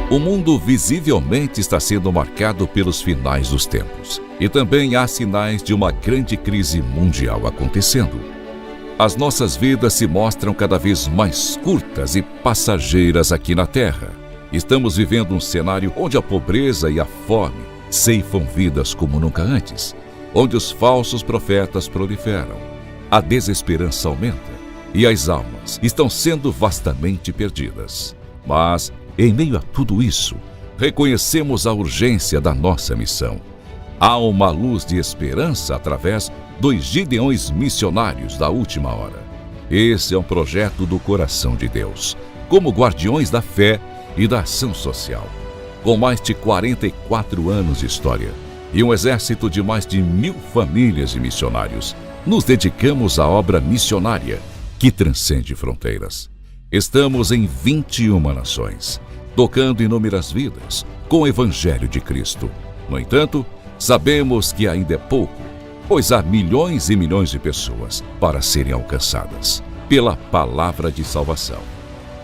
O mundo visivelmente está sendo marcado pelos finais dos tempos. E também há sinais de uma grande crise mundial acontecendo. As nossas vidas se mostram cada vez mais curtas e passageiras aqui na Terra. Estamos vivendo um cenário onde a pobreza e a fome ceifam vidas como nunca antes, onde os falsos profetas proliferam, a desesperança aumenta e as almas estão sendo vastamente perdidas. Mas, em meio a tudo isso, reconhecemos a urgência da nossa missão. Há uma luz de esperança através dos Gideões missionários da última hora. Esse é um projeto do coração de Deus, como guardiões da fé e da ação social. Com mais de 44 anos de história e um exército de mais de 1.000 famílias de missionários, nos dedicamos à obra missionária que transcende fronteiras. Estamos em 21 nações, tocando inúmeras vidas com o Evangelho de Cristo. No entanto, sabemos que ainda é pouco, pois há milhões e milhões de pessoas para serem alcançadas pela palavra de salvação.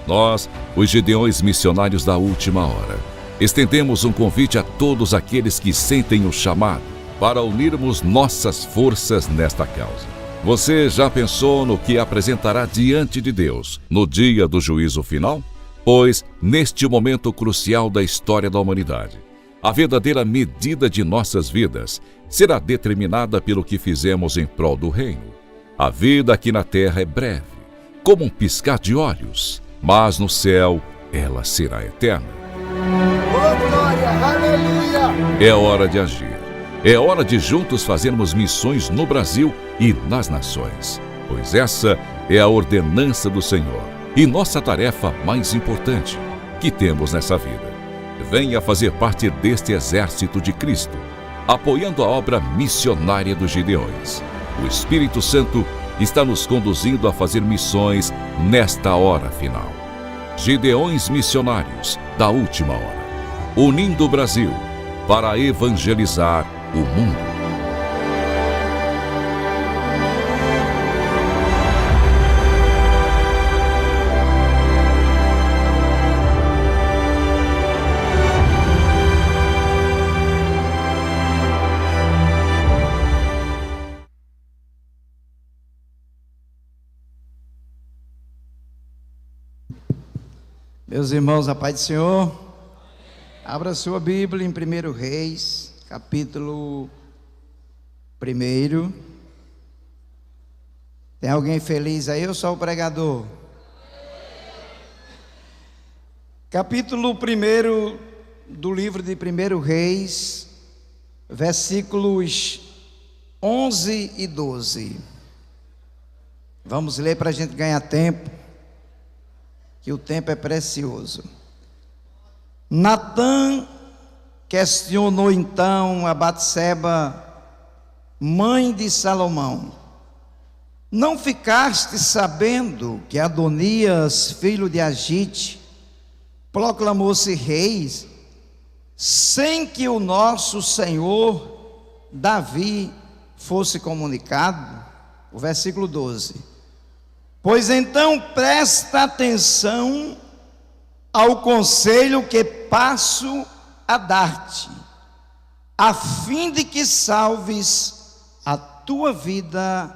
Nós, os Gideões missionários da última hora, estendemos um convite a todos aqueles que sentem o chamado para unirmos nossas forças nesta causa. Você já pensou no que apresentará diante de Deus no dia do juízo final? Pois, neste momento crucial da história da humanidade, a verdadeira medida de nossas vidas será determinada pelo que fizemos em prol do reino. A vida aqui na terra é breve, como um piscar de olhos, mas no céu ela será eterna. Oh, glória, aleluia! É hora de agir. É hora de juntos fazermos missões no Brasil e nas nações, pois essa é a ordenança do Senhor e nossa tarefa mais importante que temos nessa vida. Venha fazer parte deste exército de Cristo, apoiando a obra missionária dos Gideões. O Espírito Santo está nos conduzindo a fazer missões nesta hora final. Gideões missionários da última hora, unindo o Brasil para evangelizar o mundo. Meus irmãos, a paz do Senhor. Abra sua Bíblia em 1 Reis, capítulo 1. Tem alguém feliz aí ou só o pregador? Capítulo 1 do livro de 1 Reis, versículos 11 e 12. Vamos ler para a gente ganhar tempo, que o tempo é precioso. Natã questionou então a Batseba, mãe de Salomão: não ficaste sabendo que Adonias, filho de Agite, proclamou-se rei, sem que o nosso Senhor Davi fosse comunicado? O versículo 12. Pois então presta atenção ao conselho que passo a dar-te, a fim de que salves a tua vida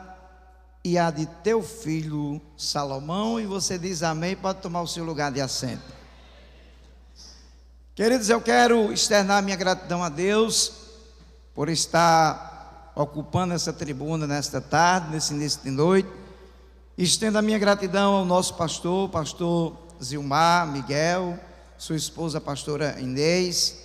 e a de teu filho Salomão. E você diz amém, pode tomar o seu lugar de assento. Queridos, eu quero externar minha gratidão a Deus por estar ocupando essa tribuna nesta tarde, nesse início de noite. Estendo a minha gratidão ao nosso pastor Zilmar Miguel, sua esposa, a pastora Inês.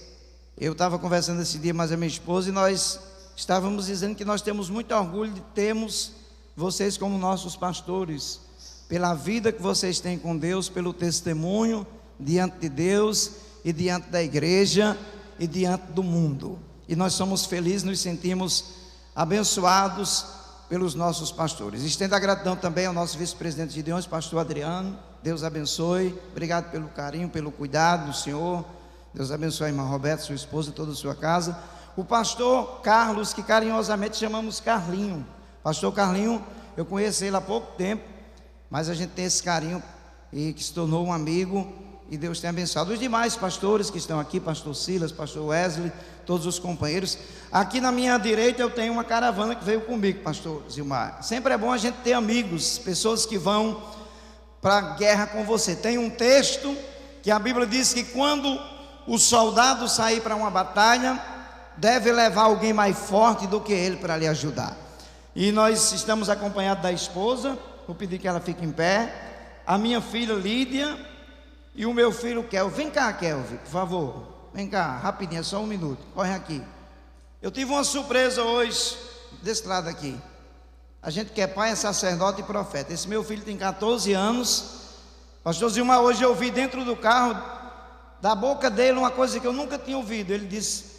Eu estava conversando esse dia mais a minha esposa e nós estávamos dizendo que nós temos muito orgulho de termos vocês como nossos pastores, pela vida que vocês têm com Deus, pelo testemunho diante de Deus e diante da igreja e diante do mundo. E nós somos felizes, nos sentimos abençoados pelos nossos pastores. Estendo a gratidão também ao nosso vice-presidente de Gideões, pastor Adriano. Deus abençoe, obrigado pelo carinho, pelo cuidado do Senhor. Deus abençoe a irmã Roberta, sua esposa e toda a sua casa. O pastor Carlos, que carinhosamente chamamos Carlinho. Pastor Carlinho, eu conheci ele há pouco tempo, mas a gente tem esse carinho e que se tornou um amigo e Deus tem abençoado. Os demais pastores que estão aqui, pastor Silas, pastor Wesley, todos os companheiros. Aqui na minha direita eu tenho uma caravana que veio comigo, pastor Zilmar. Sempre é bom a gente ter amigos, pessoas que vão para a guerra com você. Tem um texto que a Bíblia diz que quando o soldado sair para uma batalha, deve levar alguém mais forte do que ele para lhe ajudar. E nós estamos acompanhados da esposa. Vou pedir que ela fique em pé. A minha filha Lídia e o meu filho Kelvin. Vem cá, Kelvin, por favor. Vem cá, rapidinho, é só um minuto. Corre aqui. Eu tive uma surpresa hoje, desse lado aqui. A gente que é pai, é sacerdote e profeta. Esse meu filho tem 14 anos. Pastor Zilmar, hoje eu ouvi dentro do carro, da boca dele, uma coisa que eu nunca tinha ouvido. Ele disse: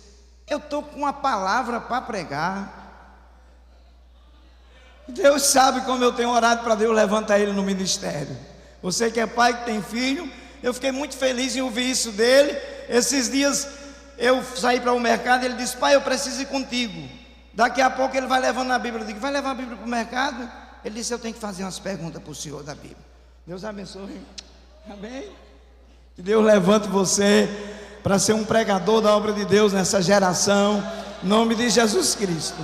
eu estou com uma palavra para pregar. Deus sabe como eu tenho orado para Deus levantar ele no ministério. Você que é pai, que tem filho, eu fiquei muito feliz em ouvir isso dele. Esses dias eu saí para o mercado e ele disse: pai, eu preciso ir contigo. Daqui a pouco ele vai levando a Bíblia. Eu digo: vai levar a Bíblia para o mercado? Ele disse: eu tenho que fazer umas perguntas para o senhor da Bíblia. Deus abençoe. Amém? Que Deus levante você para ser um pregador da obra de Deus nessa geração, em nome de Jesus Cristo.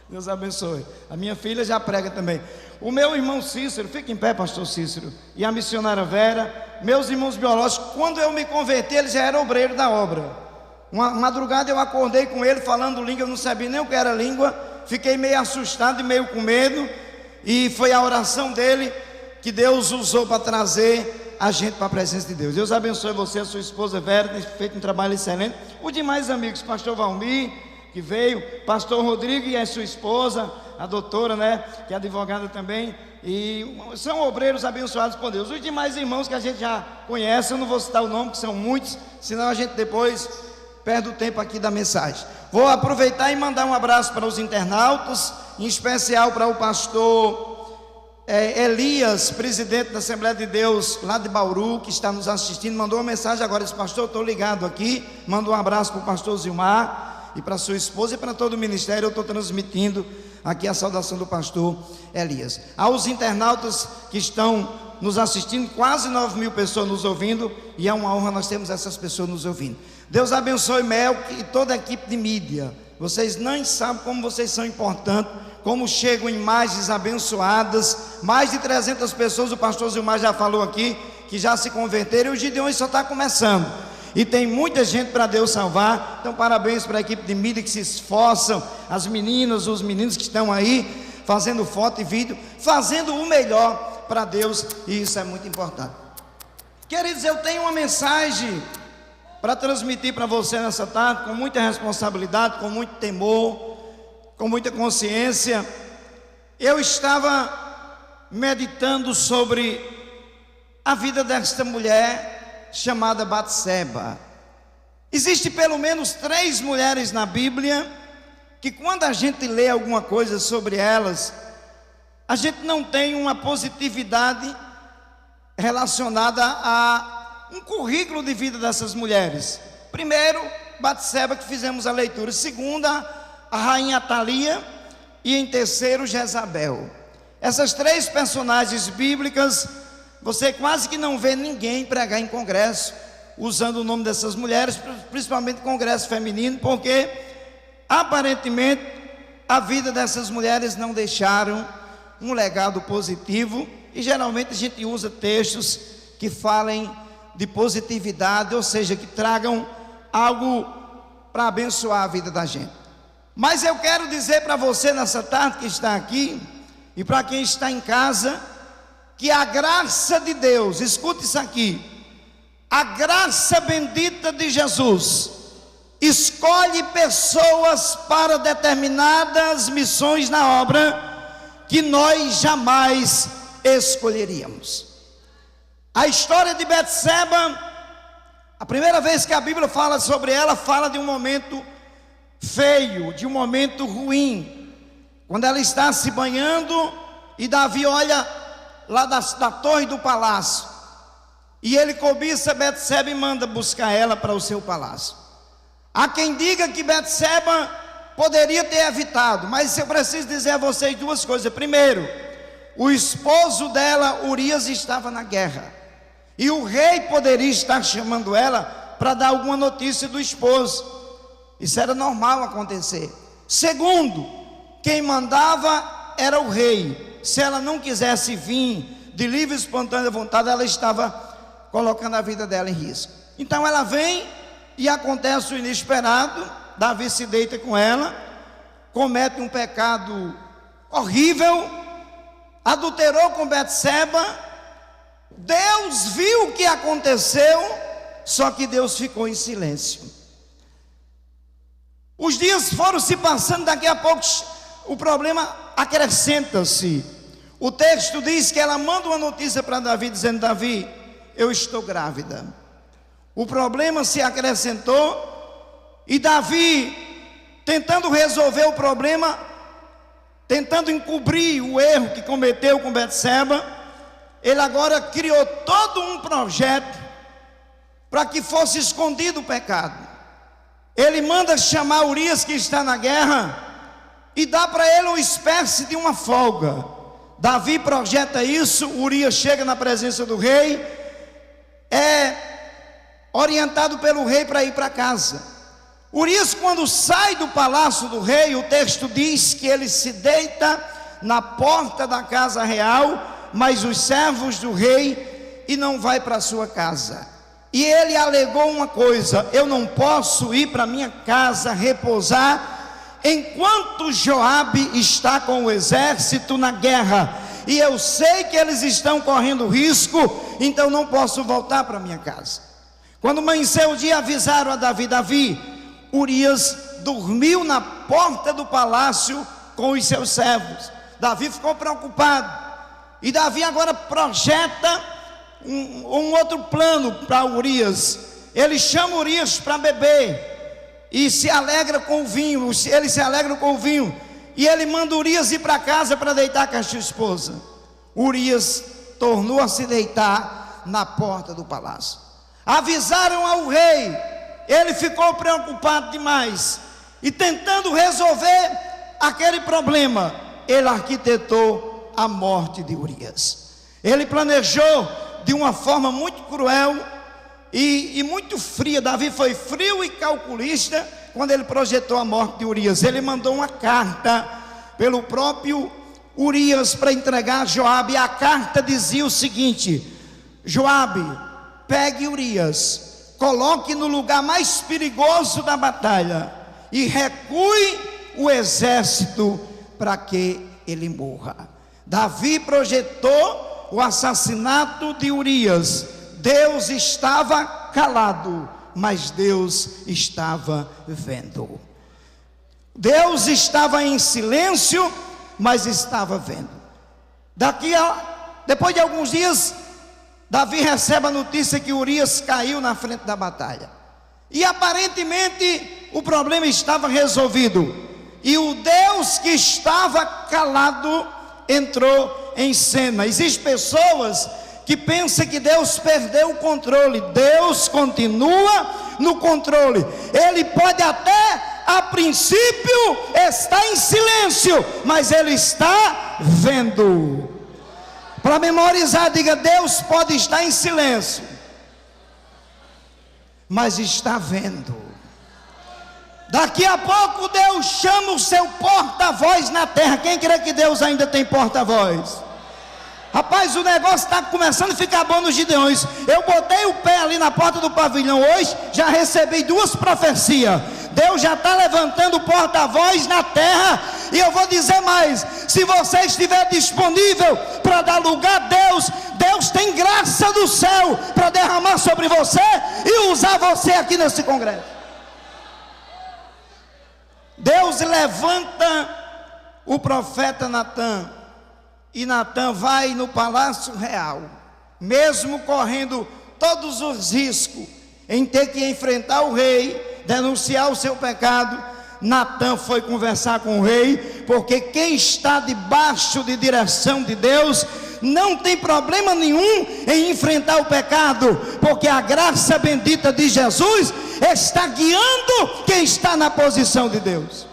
Deus abençoe. A minha filha já prega também. O meu irmão Cícero, fica em pé, pastor Cícero, e a missionária Vera, meus irmãos biológicos. Quando eu me converti, ele já era obreiro da obra. Uma madrugada eu acordei com ele falando língua, eu não sabia nem o que era língua, fiquei meio assustado e meio com medo, e foi a oração dele que Deus usou para trazer a gente para a presença de Deus. Deus abençoe você, a sua esposa Vera, tem feito um trabalho excelente. Os demais amigos, pastor Valmir, que veio, pastor Rodrigo e a sua esposa, a doutora, né, que é advogada também, e são obreiros abençoados por Deus. Os demais irmãos que a gente já conhece, eu não vou citar o nome, que são muitos, senão a gente depois perde o tempo aqui da mensagem. Vou aproveitar e mandar um abraço para os internautas, em especial para o pastor Elias, presidente da Assembleia de Deus lá de Bauru, que está nos assistindo. Mandou uma mensagem agora, disse: pastor, estou ligado aqui. Manda um abraço para o pastor Zilmar e para sua esposa e para todo o ministério. Eu estou transmitindo aqui a saudação do pastor Elias. Aos internautas que estão nos assistindo, quase 9.000 pessoas nos ouvindo, e é uma honra nós termos essas pessoas nos ouvindo. Deus abençoe Mel e toda a equipe de mídia. Vocês nem sabem como vocês são importantes, como chegam imagens abençoadas. Mais de 300 pessoas, o pastor Zilmar já falou aqui, que já se converteram, e o Gideões só está começando, e tem muita gente para Deus salvar. Então parabéns para a equipe de mídia que se esforçam, as meninas, os meninos que estão aí fazendo foto e vídeo, fazendo o melhor para Deus, e isso é muito importante. Queridos, eu tenho uma mensagem para transmitir para você nessa tarde, com muita responsabilidade, com muito temor, com muita consciência. Eu estava meditando sobre a vida desta mulher chamada Batseba. Existe pelo menos 3 mulheres na Bíblia que, quando a gente lê alguma coisa sobre elas, a gente não tem uma positividade relacionada a um currículo de vida dessas mulheres. Primeiro, Batseba, que fizemos a leitura. Segunda, a rainha Atalia. E em terceiro, Jezabel. Essas 3 personagens bíblicas, você quase que não vê ninguém pregar em congresso usando o nome dessas mulheres, principalmente congresso feminino, porque aparentemente a vida dessas mulheres não deixaram um legado positivo, e geralmente a gente usa textos que falem de positividade, ou seja, que tragam algo para abençoar a vida da gente. Mas eu quero dizer para você nessa tarde que está aqui, e para quem está em casa, que a graça de Deus, escute isso aqui, a graça bendita de Jesus escolhe pessoas para determinadas missões na obra que nós jamais escolheríamos. A história de Batseba, a primeira vez que a Bíblia fala sobre ela, fala de um momento feio, de um momento ruim, quando ela está se banhando e Davi olha lá da torre do palácio, e ele cobiça Batseba e manda buscar ela para o seu palácio. Há quem diga que Batseba poderia ter evitado, mas eu preciso dizer a vocês 2 coisas. Primeiro, o esposo dela, Urias, estava na guerra. E o rei poderia estar chamando ela para dar alguma notícia do esposo. Isso era normal acontecer. Segundo, quem mandava era o rei. Se ela não quisesse vir de livre e espontânea vontade, ela estava colocando a vida dela em risco. Então ela vem e acontece o inesperado. Davi se deita com ela, comete um pecado horrível, adulterou com Betseba. Deus viu o que aconteceu, só que Deus ficou em silêncio. Os dias foram se passando, daqui a pouco o problema acrescenta-se. O texto diz que ela manda uma notícia para Davi, dizendo: Davi, eu estou grávida. O problema se acrescentou, e Davi, tentando resolver o problema, tentando encobrir o erro que cometeu com Betseba, ele agora criou todo um projeto para que fosse escondido o pecado. Ele manda chamar Urias, que está na guerra, e dá para ele uma espécie de uma folga. Davi projeta isso. Urias chega na presença do rei, é orientado pelo rei para ir para casa. Urias, quando sai do palácio do rei, o texto diz que ele se deita na porta da casa real, mas os servos do rei, e não vai para a sua casa. E ele alegou uma coisa: eu não posso ir para minha casa repousar enquanto Joabe está com o exército na guerra, e eu sei que eles estão correndo risco, então não posso voltar para minha casa. Quando amanheceu o dia, avisaram a Davi: Urias dormiu na porta do palácio com os seus servos. Davi ficou preocupado, e Davi agora projeta um outro plano para Urias. Ele chama Urias para beber e se alegra com o vinho. Ele se alegra com o vinho, e ele manda Urias ir para casa para deitar com a sua esposa. Urias tornou a se deitar na porta do palácio. Avisaram ao rei, ele ficou preocupado demais, e tentando resolver aquele problema, ele arquitetou a morte de Urias. Ele planejou de uma forma muito cruel e muito fria. Davi foi frio e calculista quando ele projetou a morte de Urias. Ele mandou uma carta pelo próprio Urias para entregar a Joabe, e a carta dizia o seguinte: Joabe, pegue Urias, coloque no lugar mais perigoso da batalha e recue o exército para que ele morra. Davi projetou o assassinato de Urias. Deus estava calado, mas Deus estava vendo. Deus estava em silêncio, mas estava vendo. Depois de alguns dias, Davi recebe a notícia que Urias caiu na frente da batalha, e aparentemente o problema estava resolvido, e o Deus que estava calado entrou em cena. Existem pessoas que pensam que Deus perdeu o controle. Deus continua no controle. Ele pode até, a princípio, estar em silêncio, mas Ele está vendo. Para memorizar, diga: Deus pode estar em silêncio, mas está vendo. Daqui a pouco Deus chama o seu porta-voz na terra. Quem crê que Deus ainda tem porta-voz? Rapaz, o negócio está começando a ficar bom nos Gideões. Eu botei o pé ali na porta do pavilhão hoje, já recebi 2 profecias. Deus já está levantando o porta-voz na terra. E eu vou dizer mais: se você estiver disponível para dar lugar a Deus, Deus tem graça do céu para derramar sobre você e usar você aqui nesse congresso. Deus levanta o profeta Natã, e Natã vai no palácio real, mesmo correndo todos os riscos em ter que enfrentar o rei, denunciar o seu pecado. Natã foi conversar com o rei, porque quem está debaixo de direção de Deus não tem problema nenhum em enfrentar o pecado, porque a graça bendita de Jesus está guiando quem está na posição de Deus.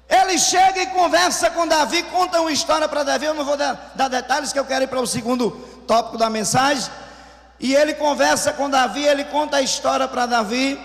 Ele chega e conversa com Davi, conta uma história para Davi. Eu não vou dar detalhes, que eu quero ir para o segundo tópico da mensagem. e ele conversa com Davi, ele conta a história para Davi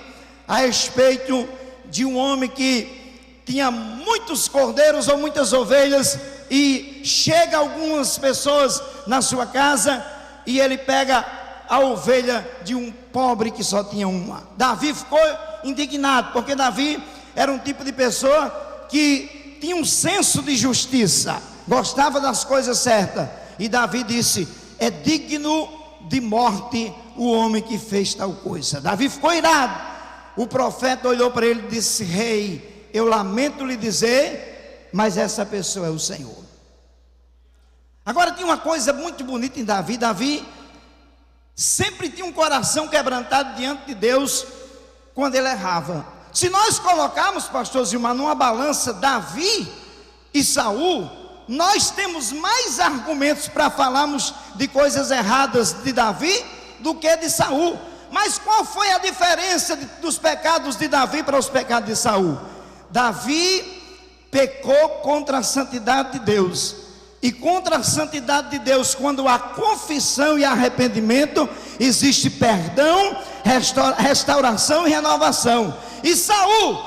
a respeito de um homem que tinha muitos cordeiros ou muitas ovelhas, e chega algumas pessoas na sua casa e ele pega a ovelha de um pobre que só tinha uma. Davi ficou indignado, porque Davi era um tipo de pessoa que tinha um senso de justiça, gostava das coisas certas, e Davi disse: é digno de morte o homem que fez tal coisa. Davi ficou irado. O profeta olhou para ele e disse: rei, eu lamento lhe dizer, mas essa pessoa é o Senhor. Agora, tinha uma coisa muito bonita em Davi. Davi sempre tinha um coração quebrantado diante de Deus quando ele errava. Se nós colocarmos, pastor Zilmar, numa balança Davi e Saul, nós temos mais argumentos para falarmos de coisas erradas de Davi do que de Saul. Mas qual foi a diferença dos pecados de Davi para os pecados de Saul? Davi pecou contra a santidade de Deus. E contra a santidade de Deus, quando há confissão e arrependimento, existe perdão, restauração e renovação. E Saul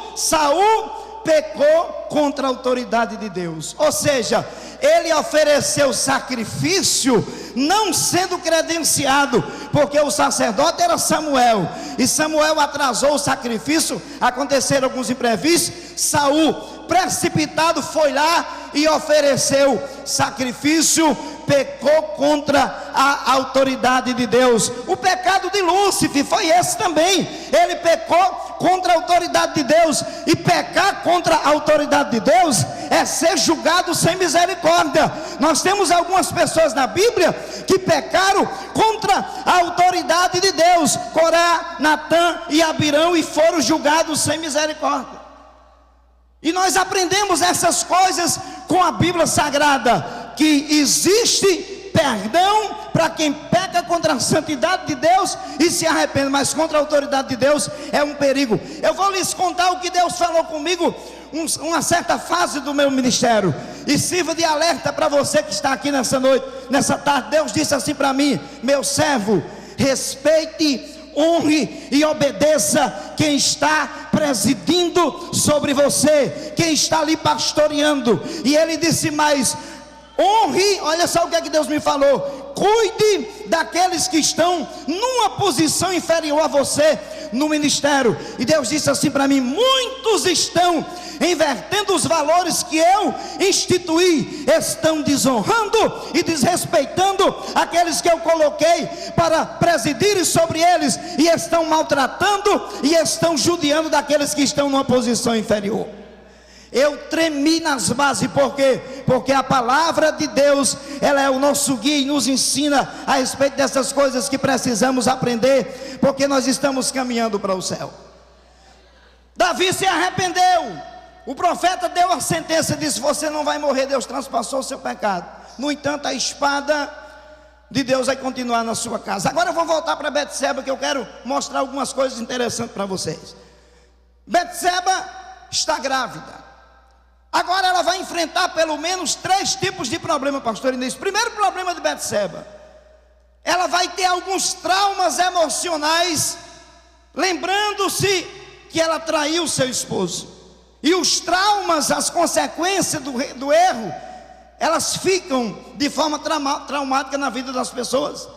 pecou contra a autoridade de Deus, ou seja, ele ofereceu sacrifício não sendo credenciado, porque o sacerdote era Samuel, e Samuel atrasou o sacrifício, aconteceram alguns imprevistos. Saul, precipitado, foi lá e ofereceu sacrifício, pecou contra a autoridade de Deus. O pecado de Lúcifer foi esse também, ele pecou contra a autoridade de Deus, e pecar contra a autoridade de Deus é ser julgado sem misericórdia. Nós temos algumas pessoas na Bíblia que pecaram contra a autoridade de Deus, Corá, Natã e Abirão, e foram julgados sem misericórdia. E nós aprendemos essas coisas com a Bíblia Sagrada, que existe perdão para quem peca contra a santidade de Deus e se arrepende, mas contra a autoridade de Deus é um perigo. Eu vou lhes contar o que Deus falou comigo uma certa fase do meu ministério, e sirva de alerta para você que está aqui nessa noite, nessa tarde. Deus disse assim para mim: meu servo, respeite, honre e obedeça quem está presidindo sobre você, quem está ali pastoreando. E ele disse mais: honre, olha só o que é que Deus me falou: cuide daqueles que estão numa posição inferior a você no ministério. E Deus disse assim para mim: muitos estão invertendo os valores que eu instituí, estão desonrando e desrespeitando aqueles que eu coloquei para presidirem sobre eles, e estão maltratando e estão judiando daqueles que estão numa posição inferior. Eu tremi nas bases, por quê? Porque a palavra de Deus, ela é o nosso guia e nos ensina a respeito dessas coisas que precisamos aprender, porque nós estamos caminhando para o céu. Davi se arrependeu, o profeta deu a sentença, disse: você não vai morrer, Deus transpassou o seu pecado. No entanto, a espada de Deus vai continuar na sua casa. Agora eu vou voltar para Betseba, que eu quero mostrar algumas coisas interessantes para vocês. Betseba está grávida. Agora ela vai enfrentar pelo menos 3 tipos de problema, pastor Inês. Primeiro problema de Betseba: ela vai ter alguns traumas emocionais, lembrando-se que ela traiu seu esposo. E os traumas, as consequências do erro, elas ficam de forma traumática na vida das pessoas.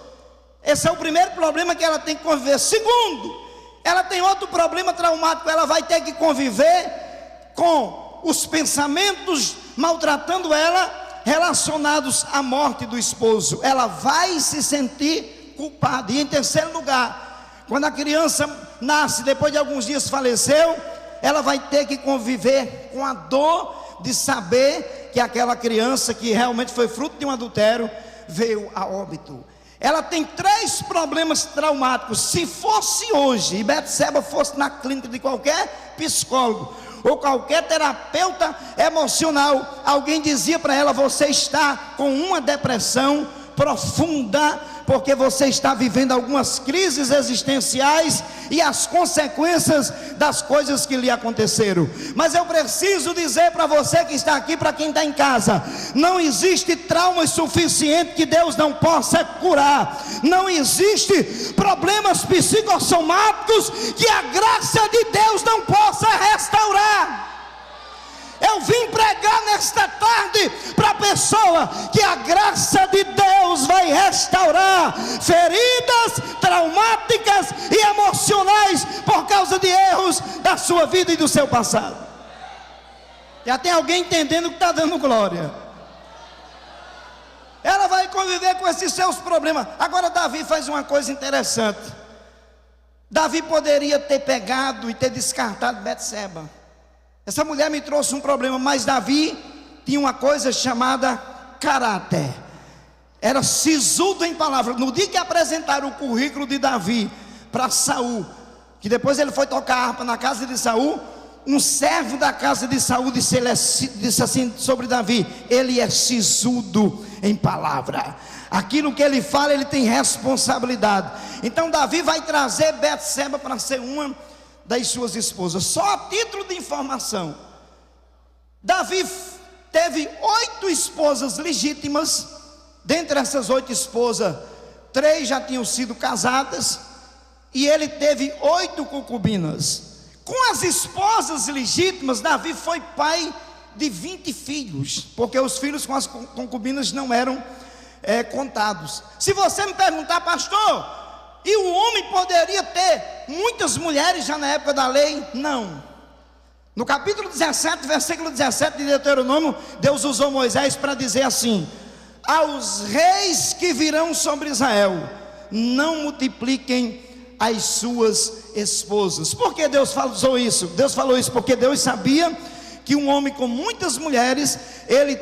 Esse é o primeiro problema que ela tem que conviver. Segundo, ela tem outro problema traumático: ela vai ter que conviver com os pensamentos maltratando ela, relacionados à morte do esposo. Ela vai se sentir culpada. E em terceiro lugar, quando a criança nasce, depois de alguns dias faleceu, ela vai ter que conviver com a dor de saber que aquela criança, que realmente foi fruto de um adultério, veio a óbito. Ela tem 3 problemas traumáticos. Se fosse hoje e Betseba fosse na clínica de qualquer psicólogo ou qualquer terapeuta emocional, alguém dizia para ela: você está com uma depressão profunda, porque você está vivendo algumas crises existenciais e as consequências das coisas que lhe aconteceram. Mas eu preciso dizer para você que está aqui, para quem está em casa: não existe trauma suficiente que Deus não possa curar. Não existe problemas psicossomáticos que a graça de Deus não possa restaurar. Eu vim pregar nesta tarde para a pessoa que a graça de Deus vai restaurar feridas traumáticas e emocionais por causa de erros da sua vida e do seu passado. Já tem alguém entendendo que está dando glória? Ela vai conviver com esses seus problemas. Agora Davi faz uma coisa interessante. Davi poderia ter pegado e ter descartado Betseba. Essa mulher me trouxe um problema, mas Davi tinha uma coisa chamada caráter. Era sisudo em palavras. No dia que apresentaram o currículo de Davi para Saul, que depois ele foi tocar harpa na casa de Saul, um servo da casa de Saul disse assim sobre Davi: ele é sisudo em palavra. Aquilo que ele fala, ele tem responsabilidade. Então Davi vai trazer Betseba para ser uma das suas esposas. Só a título de informação, Davi teve 8 esposas legítimas. Dentre essas 8 esposas, 3 já tinham sido casadas, e ele teve 8 concubinas. Com as esposas legítimas, Davi foi pai de 20 filhos, porque os filhos com as concubinas não eram contados. Se você me perguntar: pastor, e o homem poderia ter muitas mulheres já na época da lei? Não. No capítulo 17, versículo 17 de Deuteronômio, Deus usou Moisés para dizer assim: aos reis que virão sobre Israel, não multipliquem as suas esposas. Por que Deus falou isso? Deus falou isso porque Deus sabia que um homem com muitas mulheres, ele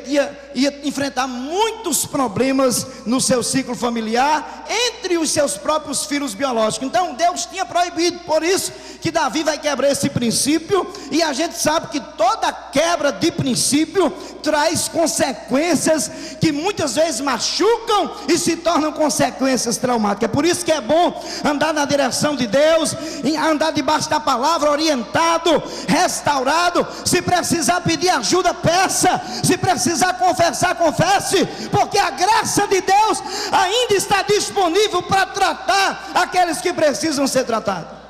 ia enfrentar muitos problemas no seu ciclo familiar, entre os seus próprios filhos biológicos. Então Deus tinha proibido. Por isso que Davi vai quebrar esse princípio, e a gente sabe que toda quebra de princípio traz consequências que muitas vezes machucam e se tornam consequências traumáticas. É por isso que é bom andar na direção de Deus, andar debaixo da palavra, orientado, restaurado. Se precisar pedir ajuda, peça. Se precisar confessar, confesse, porque a graça de Deus ainda está disponível para tratar aqueles que precisam ser tratados.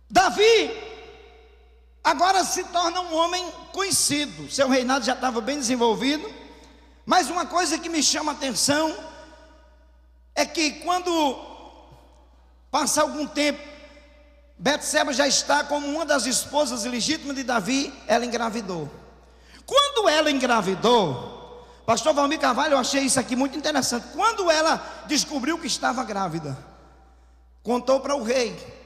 Davi agora se torna um homem conhecido. Seu reinado já estava bem desenvolvido. Mas uma coisa que me chama a atenção é que quando passa algum tempo, Betseba já está como uma das esposas legítimas de Davi. Ela engravidou. Quando ela engravidou, pastor Valmir Carvalho, eu achei isso aqui muito interessante. Quando ela descobriu que estava grávida, contou para o rei.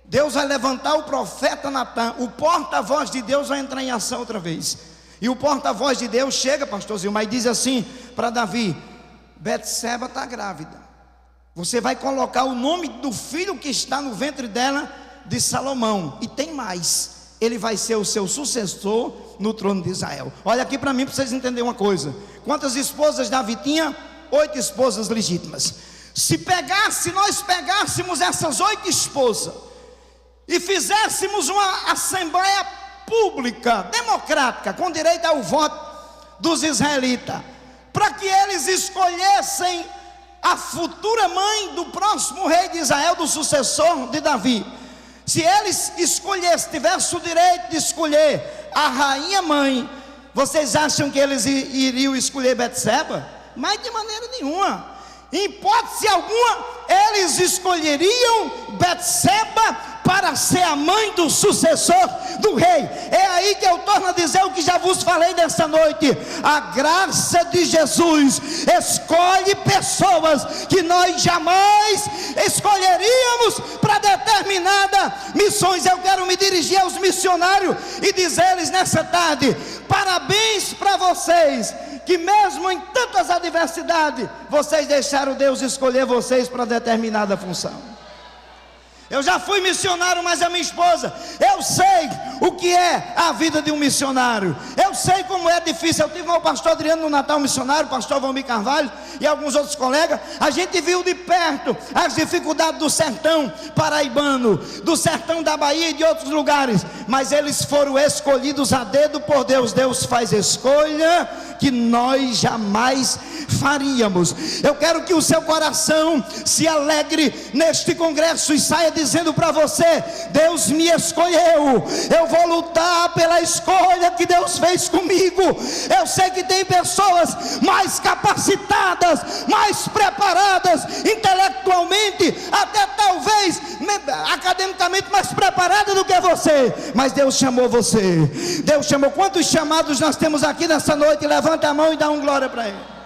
Deus vai levantar o profeta Natan, o porta-voz de Deus vai entrar em ação outra vez. E o porta-voz de Deus chega, pastor Zilmar, e diz assim para Davi: Betseba está grávida. Você vai colocar o nome do filho que está no ventre dela de Salomão. E tem mais, ele vai ser o seu sucessor no trono de Israel. Olha aqui para mim, para vocês entenderem uma coisa. Quantas esposas Davi tinha? 8 esposas legítimas. Se nós pegássemos essas 8 esposas e fizéssemos uma assembleia pública, democrática, com direito ao voto dos israelitas, para que eles escolhessem a futura mãe do próximo rei de Israel, do sucessor de Davi. Se eles escolhessem, tivessem o direito de escolher a rainha mãe, vocês acham que eles iriam escolher Betseba? Mas de maneira nenhuma. Em hipótese alguma, eles escolheriam Betseba para ser a mãe do sucessor do rei. É aí que eu torno a dizer o que já vos falei nessa noite. A graça de Jesus escolhe pessoas que nós jamais escolheríamos para determinada missões. Eu quero me dirigir aos missionários e dizer-lhes nessa tarde: parabéns para vocês, que mesmo em tantas adversidades, vocês deixaram Deus escolher vocês para determinada função. Eu já fui missionário, mas a minha esposa, eu sei o que é a vida de um missionário. Eu sei como é difícil. Eu tive com o pastor Adriano no Natal missionário, o pastor Valmir Carvalho e alguns outros colegas. A gente viu de perto as dificuldades do sertão paraibano, do sertão da Bahia e de outros lugares. Mas eles foram escolhidos a dedo por Deus. Deus faz escolha que nós jamais faríamos. Eu quero que o seu coração se alegre neste congresso e saia dizendo para você: Deus me escolheu, eu vou lutar pela escolha que Deus fez comigo. Eu sei que tem pessoas mais capacitadas, mais preparadas intelectualmente, até talvez academicamente mais preparadas do que você, mas Deus chamou você. Deus chamou. Quantos chamados nós temos aqui nessa noite? Levanta a mão e dá um glória para Ele.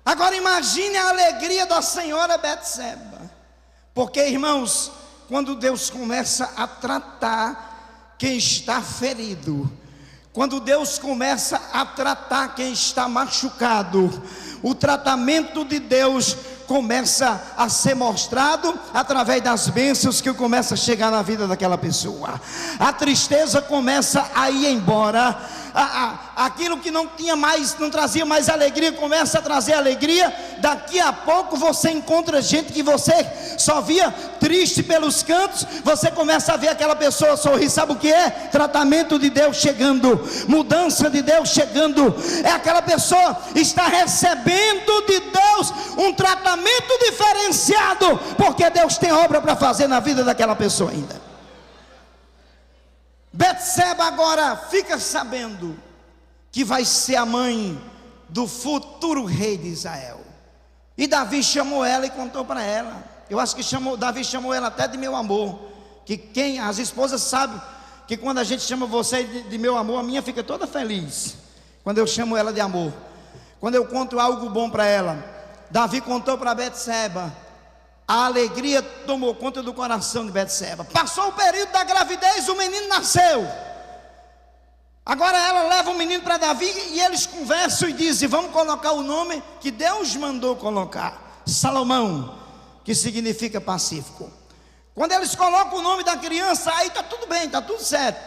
Agora imagine a alegria da senhora Betseba, porque, irmãos, quando Deus começa a tratar quem está ferido, quando Deus começa a tratar quem está machucado, o tratamento de Deus começa a ser mostrado através das bênçãos que começa a chegar na vida daquela pessoa. A tristeza começa a ir embora. Aquilo que não trazia mais alegria, começa a trazer alegria. Daqui a pouco você encontra gente que você só via triste pelos cantos, você começa a ver aquela pessoa sorrir. Sabe o que é? Tratamento de Deus chegando, mudança de Deus chegando. É aquela pessoa está recebendo de Deus um tratamento diferenciado, porque Deus tem obra para fazer na vida daquela pessoa ainda. Betseba agora fica sabendo que vai ser a mãe do futuro rei de Israel. E Davi chamou ela e contou para ela. Eu acho que Davi chamou ela até de meu amor. Que as esposas sabem que quando a gente chama você de meu amor, a minha fica toda feliz quando eu chamo ela de amor. Quando eu conto algo bom para ela. Davi contou para Betseba. A alegria tomou conta do coração de Betseba. Passou o período da gravidez, o menino nasceu. Agora ela leva o menino para Davi e eles conversam e dizem: vamos colocar o nome que Deus mandou colocar, Salomão, que significa pacífico. Quando eles colocam o nome da criança, aí está tudo bem, está tudo certo.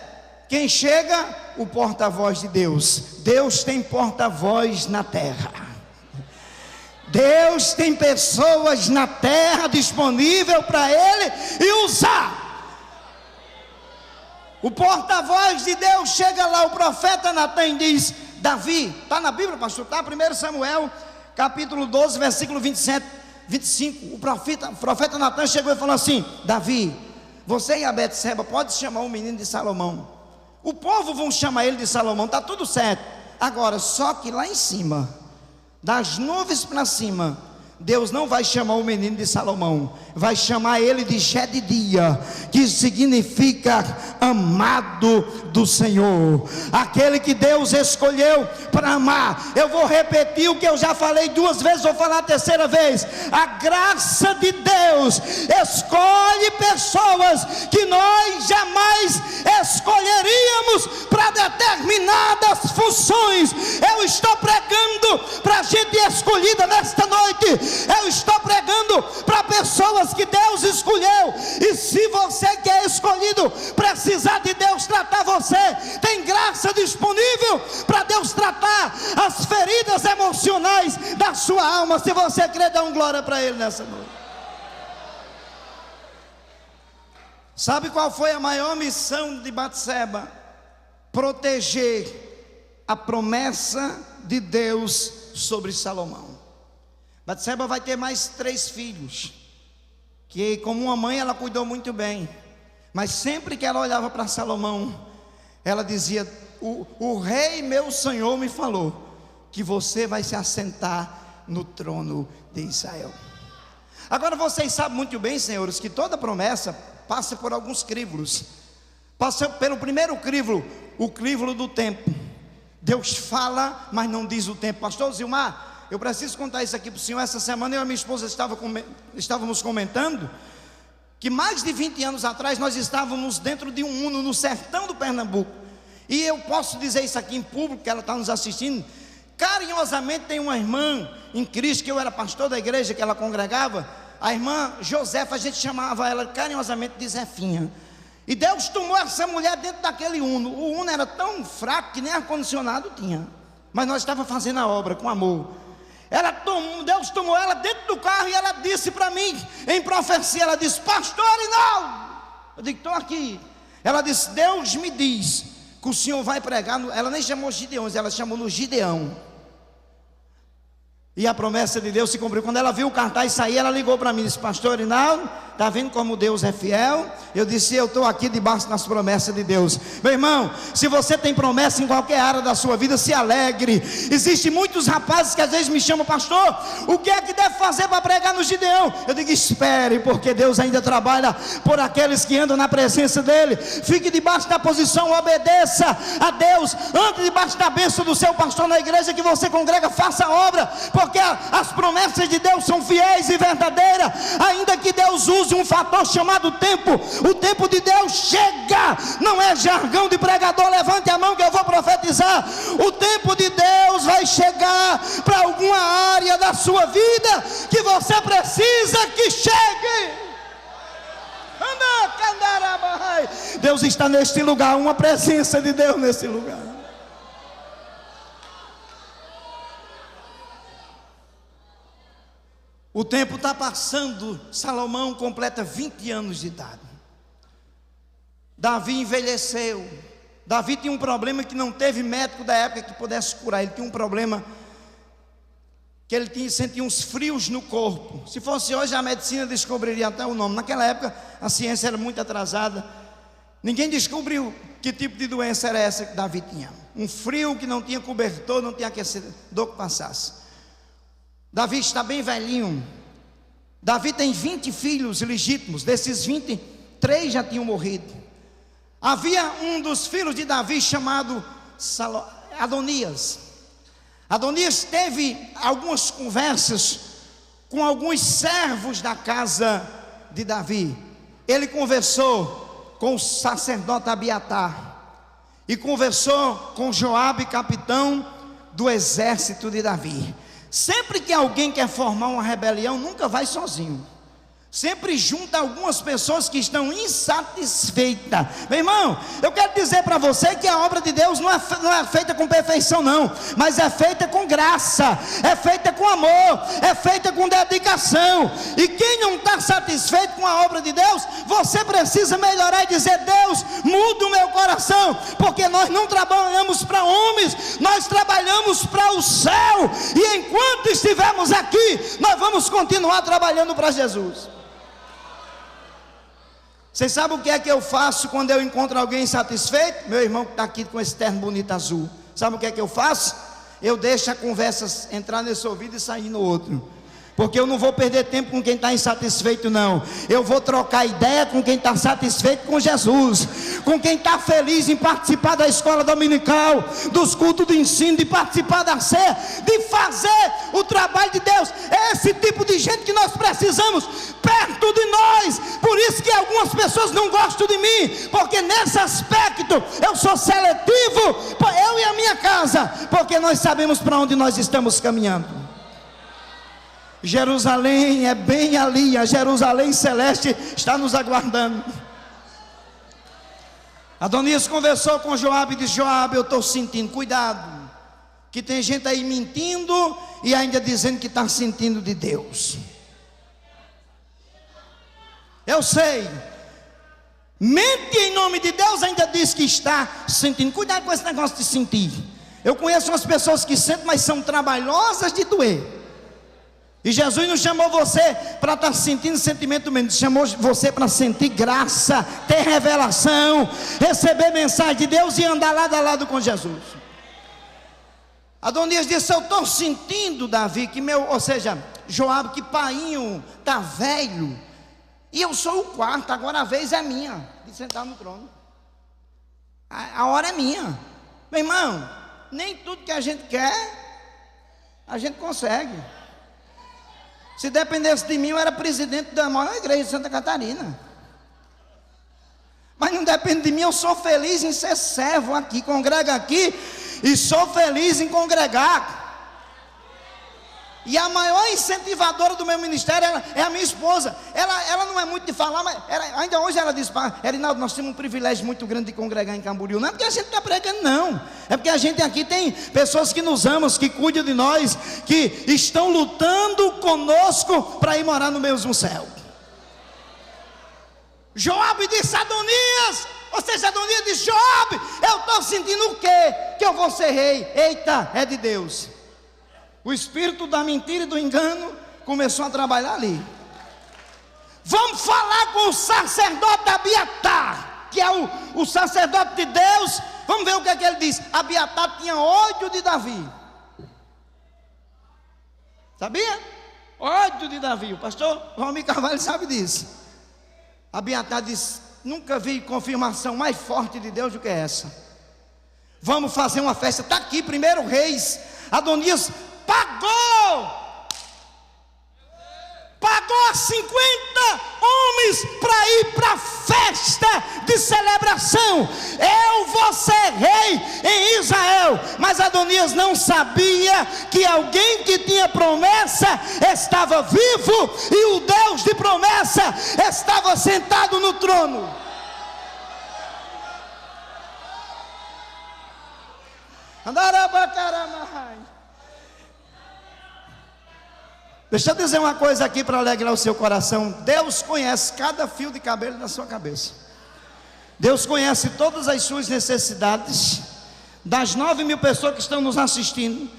Quem chega? O porta-voz de Deus. Deus tem porta-voz na terra. Deus tem pessoas na terra disponível para Ele e usar. O porta-voz de Deus chega lá, o profeta Natan, e diz: Davi, está na Bíblia, pastor? Está, 1 Samuel, capítulo 12, versículo 27, 25. O profeta Natan chegou e falou assim: Davi, você e a Betseba pode chamar o menino de Salomão. O povo vão chamar ele de Salomão, está tudo certo. Agora, só que lá em cima, das nuvens para cima, Deus não vai chamar o menino de Salomão, vai chamar ele de Jedidia, que significa amado do Senhor, aquele que Deus escolheu para amar. Eu vou repetir o que eu já falei 2 vezes, vou falar a 3ª vez. A graça de Deus escolhe pessoas que nós jamais escolheríamos para determinadas funções. Eu estou pregando para gente escolhida nesta noite. Eu estou pregando para pessoas que Deus escolheu. E se você que é escolhido precisar de Deus tratar você, tem graça disponível para Deus tratar as feridas emocionais da sua alma. Se você crê, dá um glória para Ele nessa noite. Sabe qual foi a maior missão de Betseba? Proteger a promessa de Deus sobre Salomão. Betseba vai ter mais 3 filhos, que como uma mãe ela cuidou muito bem, mas sempre que ela olhava para Salomão, ela dizia: o rei meu senhor me falou que você vai se assentar no trono de Israel. Agora vocês sabem muito bem, senhores, que toda promessa passa por alguns crívoulos. Passa pelo primeiro crívoulo, o crívoulo do tempo. Deus fala, mas não diz o tempo. Pastor Zilmar, eu preciso contar isso aqui para o senhor. Essa semana eu e a minha esposa estávamos comentando que mais de 20 anos atrás nós estávamos dentro de um Uno no sertão do Pernambuco. E eu posso dizer isso aqui em público, que ela está nos assistindo. Carinhosamente tem uma irmã em Cristo, que eu era pastor da igreja que ela congregava, a irmã Josefa, a gente chamava ela carinhosamente de Zefinha. E Deus tomou essa mulher dentro daquele Uno. O Uno era tão fraco que nem ar-condicionado tinha, mas nós estávamos fazendo a obra com amor. Deus tomou ela dentro do carro e ela disse para mim, em profecia, ela disse: pastor Arinaldo. Eu digo: estou aqui. Ela disse: Deus me diz que o senhor vai pregar ela nem chamou Gideões, ela chamou no Gideão. E a promessa de Deus se cumpriu. Quando ela viu o cartaz sair, ela ligou para mim e disse: pastor Arinaldo, está vendo como Deus é fiel? Eu disse: eu estou aqui debaixo das promessas de Deus. Meu irmão, se você tem promessa em qualquer área da sua vida, se alegre. Existem muitos rapazes que às vezes me chamam: pastor, o que é que deve fazer para pregar no Gideão? Eu digo: espere, porque Deus ainda trabalha por aqueles que andam na presença dele. Fique debaixo da posição, obedeça a Deus, ande debaixo da bênção do seu pastor na igreja que você congrega, faça a obra, porque as promessas de Deus são fiéis e verdadeiras. Ainda que Deus use um fator chamado tempo, o tempo de Deus chega. Não é jargão de pregador: levante a mão que eu vou profetizar. O tempo de Deus vai chegar para alguma área da sua vida que você precisa que chegue. Deus está neste lugar, uma presença de Deus nesse lugar. O tempo está passando. Salomão completa 20 anos de idade. Davi envelheceu. Davi tinha um problema que não teve médico da época que pudesse curar. Ele tinha um problema que ele sentia uns frios no corpo. Se fosse hoje, a medicina descobriria até o nome. Naquela época a ciência era muito atrasada. Ninguém descobriu que tipo de doença era essa que Davi tinha. Um frio que não tinha cobertor, não tinha aquecedor que passasse. Davi está bem velhinho. Davi tem 20 filhos legítimos. Desses 20, 3 já tinham morrido. Havia um dos filhos de Davi chamado Adonias. Adonias teve algumas conversas com alguns servos da casa de Davi. Ele conversou com o sacerdote Abiatar e conversou com Joabe, capitão do exército de Davi. Sempre que alguém quer formar uma rebelião, nunca vai sozinho. Sempre junta algumas pessoas que estão insatisfeitas. Meu irmão, eu quero dizer para você que a obra de Deus não é feita com perfeição não, mas é feita com graça, é feita com amor, é feita com dedicação. E quem não está satisfeito com a obra de Deus, você precisa melhorar e dizer: Deus, muda o meu coração, porque nós não trabalhamos para homens, nós trabalhamos para o céu. E enquanto estivermos aqui, nós vamos continuar trabalhando para Jesus. Vocês sabem o que é que eu faço quando eu encontro alguém insatisfeito? Meu irmão que está aqui com esse terno bonito azul, sabe o que é que eu faço? Eu deixo a conversa entrar nesse ouvido e sair no outro, porque eu não vou perder tempo com quem está insatisfeito não. Eu vou trocar ideia com quem está satisfeito com Jesus, com quem está feliz em participar da escola dominical, dos cultos de ensino, de participar da ceia, de fazer o trabalho de Deus. É esse tipo de gente que nós precisamos perto de nós. Por isso que algumas pessoas não gostam de mim, porque nesse aspecto eu sou seletivo, eu e a minha casa, porque nós sabemos para onde nós estamos caminhando. Jerusalém é bem ali, a Jerusalém celeste está nos aguardando. Adonias conversou com Joabe e disse: Joabe, eu estou sentindo, cuidado, que tem gente aí mentindo e ainda dizendo que está sentindo de Deus. Eu sei, mente em nome de Deus, ainda diz que está sentindo. Cuidado com esse negócio de sentir. Eu conheço umas pessoas que sentem, mas são trabalhosas de doer. E Jesus não chamou você para estar sentindo sentimento mesmo, chamou você para sentir graça, ter revelação, receber mensagem de Deus e andar lado a lado com Jesus. Adonias disse: eu estou sentindo, Davi, que Joabe, que painho está velho, e eu sou o quarto, agora a vez é minha de sentar no trono. A hora é minha. Meu irmão, nem tudo que a gente quer, a gente consegue. Se dependesse de mim, eu era presidente da maior igreja de Santa Catarina. Mas não depende de mim, eu sou feliz em ser servo aqui, congrego aqui, e sou feliz em congregar. E a maior incentivadora do meu ministério é a minha esposa. Ela não é muito de falar, mas ainda hoje ela diz: Erinaldo, nós temos um privilégio muito grande de congregar em Camboriú. Não é porque a gente está pregando, não. É porque a gente aqui tem pessoas que nos amam, que cuidam de nós, que estão lutando conosco para ir morar no mesmo céu. Joabe disse a Adonias, ou seja, Adonias disse: Joabe, eu estou sentindo o quê? Que eu vou ser rei. Eita, é de Deus. O espírito da mentira e do engano começou a trabalhar ali. Vamos falar com o sacerdote Abiatar, que é o sacerdote de Deus. Vamos ver o que é que ele diz. Abiatar tinha ódio de Davi. Sabia? Ódio de Davi. O pastor Romir Carvalho sabe disso. Abiatar disse: nunca vi confirmação mais forte de Deus do que essa. Vamos fazer uma festa. Está aqui, 1 Reis. Adonias pagou 50 homens para ir para a festa de celebração. Eu vou ser rei em Israel. Mas Adonias não sabia que alguém que tinha promessa estava vivo, e o Deus de promessa estava sentado no trono. Deixa eu dizer uma coisa aqui para alegrar o seu coração. Deus conhece cada fio de cabelo da sua cabeça. Deus conhece todas as suas necessidades, das 9.000 pessoas que estão nos assistindo.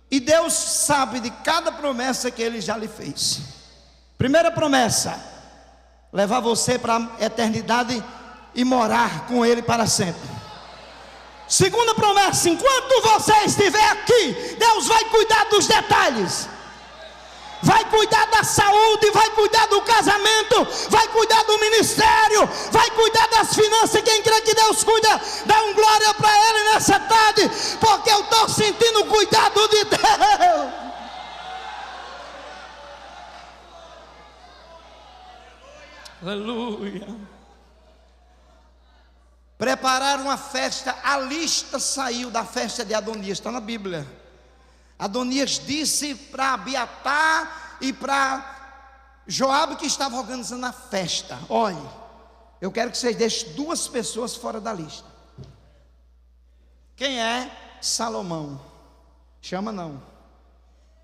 E Deus sabe de cada promessa que Ele já lhe fez. Primeira promessa: levar você para a eternidade e morar com Ele para sempre. Segunda promessa: enquanto você estiver aqui, Deus vai cuidar dos detalhes. Vai cuidar da saúde, vai cuidar do casamento, vai cuidar do ministério, vai cuidar das finanças. Quem crê que Deus cuida, dá um glória para Ele nessa tarde, porque eu estou sentindo o cuidado de Deus. Aleluia. Preparar uma festa, a lista saiu da festa de Adonias, está na Bíblia. Adonias disse para Abiatar e para Joabe, que estava organizando a festa: olhe, eu quero que vocês deixem 2 pessoas fora da lista. Quem é? Salomão. Chama não.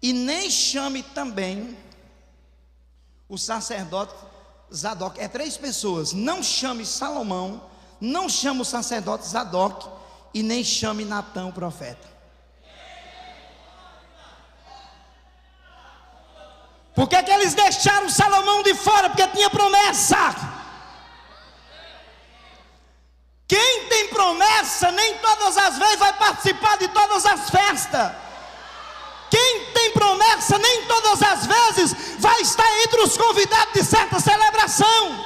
E nem chame também o sacerdote Zadok. É 3 pessoas. Não chame Salomão, não chame o sacerdote Zadok, e nem chame Natã, o profeta. Por que eles deixaram Salomão de fora? Porque tinha promessa. Quem tem promessa, nem todas as vezes vai participar de todas as festas. Quem tem promessa, nem todas as vezes vai estar entre os convidados de certa celebração.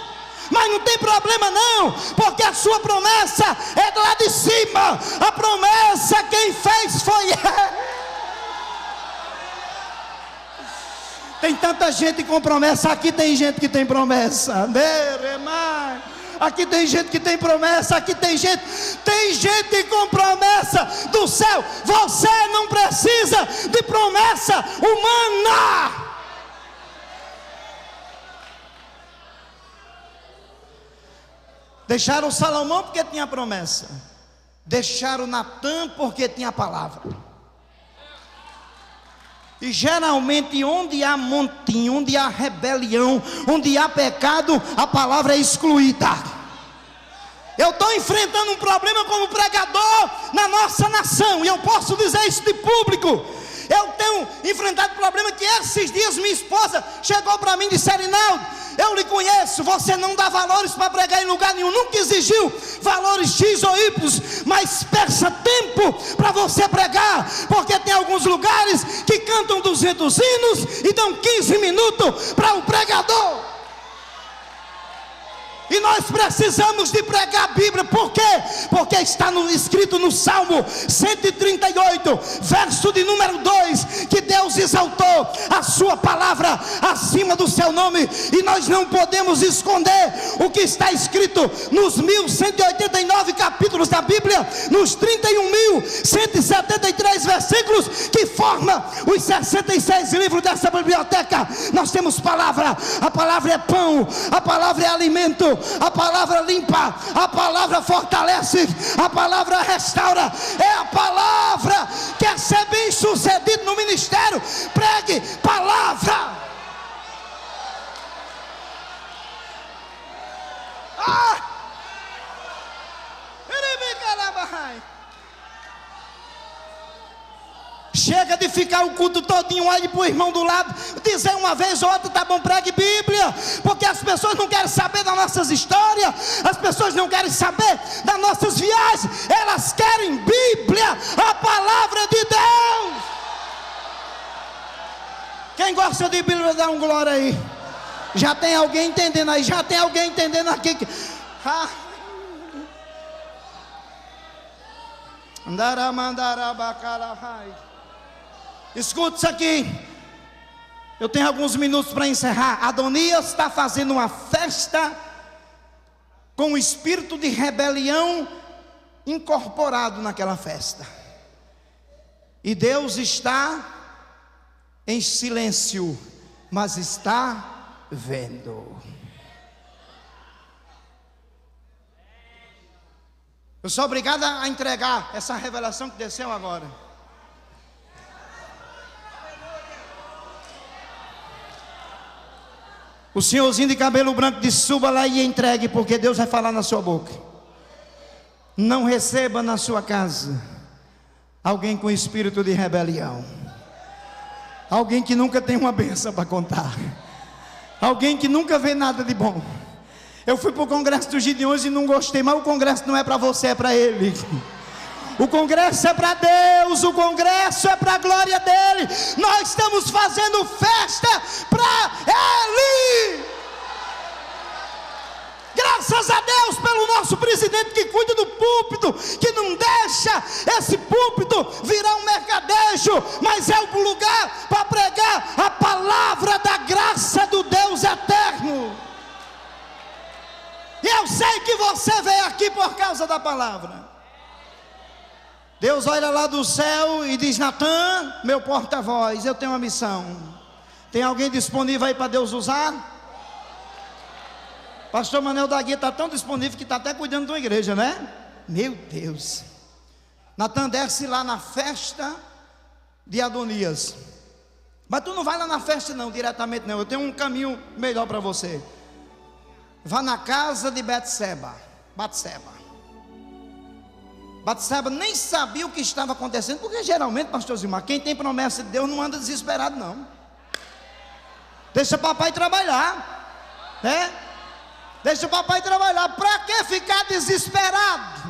Mas não tem problema não, porque a sua promessa é lá de cima. A promessa quem fez foi Ele. Tem tanta gente com promessa. Aqui tem gente que tem promessa. Aqui tem gente que tem promessa. Aqui tem gente com promessa do céu. Você não precisa de promessa humana. Deixaram Salomão porque tinha promessa. Deixaram Natã porque tinha palavra. E geralmente onde há montinho, onde há rebelião, onde há pecado, a palavra é excluída. Eu estou enfrentando um problema como pregador na nossa nação, e eu posso dizer isso de público. Eu tenho enfrentado problema que esses dias minha esposa chegou para mim e disse: Erinaldo, eu lhe conheço, você não dá valores para pregar em lugar nenhum, nunca exigiu valores X ou Y, mas peça tempo para você pregar, porque tem alguns lugares que cantam 200 hinos e dão 15 minutos para o pregador. E nós precisamos de pregar a Bíblia. Por quê? Porque está escrito no Salmo 138, verso de número 2, que Deus exaltou a sua palavra acima do seu nome, e nós não podemos esconder o que está escrito nos 1189 capítulos da Bíblia, nos 31.173 versículos que formam os 66 livros dessa biblioteca. Nós temos palavra, a palavra é pão, a palavra é alimento, a palavra limpa, a palavra fortalece, a palavra restaura, é a palavra. Quer ser bem sucedido no ministério? Pregue palavra. Chega de ficar o culto todinho aí pro irmão do lado dizer uma vez ou outra: tá bom, pregue Bíblia, porque as pessoas não querem saber das nossas histórias, as pessoas não querem saber das nossas viagens, elas querem Bíblia, a palavra de Deus. Quem gosta de Bíblia, dá um glória aí. Já tem alguém entendendo aí? Já tem alguém entendendo aqui? Escute isso aqui. Eu tenho alguns minutos para encerrar. Adonias está fazendo uma festa com o espírito de rebelião incorporado naquela festa. E Deus está em silêncio, mas está vendo. Eu sou obrigado a entregar essa revelação que desceu agora. O senhorzinho de cabelo branco disse: suba lá e entregue, porque Deus vai falar na sua boca. Não receba na sua casa alguém com espírito de rebelião, alguém que nunca tem uma bênção para contar, alguém que nunca vê nada de bom. Eu fui para o congresso dos Gideões e não gostei, mas o congresso não é para você, é para ele. O congresso é para Deus, o congresso é para a glória dele. Nós estamos fazendo festa para ele. Graças a Deus pelo nosso presidente que cuida do púlpito, que não deixa esse púlpito virar um mercadejo, mas é o lugar para pregar a palavra da graça do Deus eterno. E eu sei que você veio aqui por causa da palavra. Deus olha lá do céu e diz: Natan, meu porta-voz, eu tenho uma missão. Tem alguém disponível aí para Deus usar? Pastor Manuel da Guia está tão disponível que está até cuidando de uma igreja, né? Meu Deus. Natan, desce lá na festa de Adonias. Mas tu não vai lá na festa não, diretamente não. Eu tenho um caminho melhor para você. Vá na casa de Batseba. Batseba nem sabia o que estava acontecendo, porque geralmente, pastor Zilmar, quem tem promessa de Deus não anda desesperado não. Deixa o papai trabalhar, né? Deixa o papai trabalhar. Para que ficar desesperado,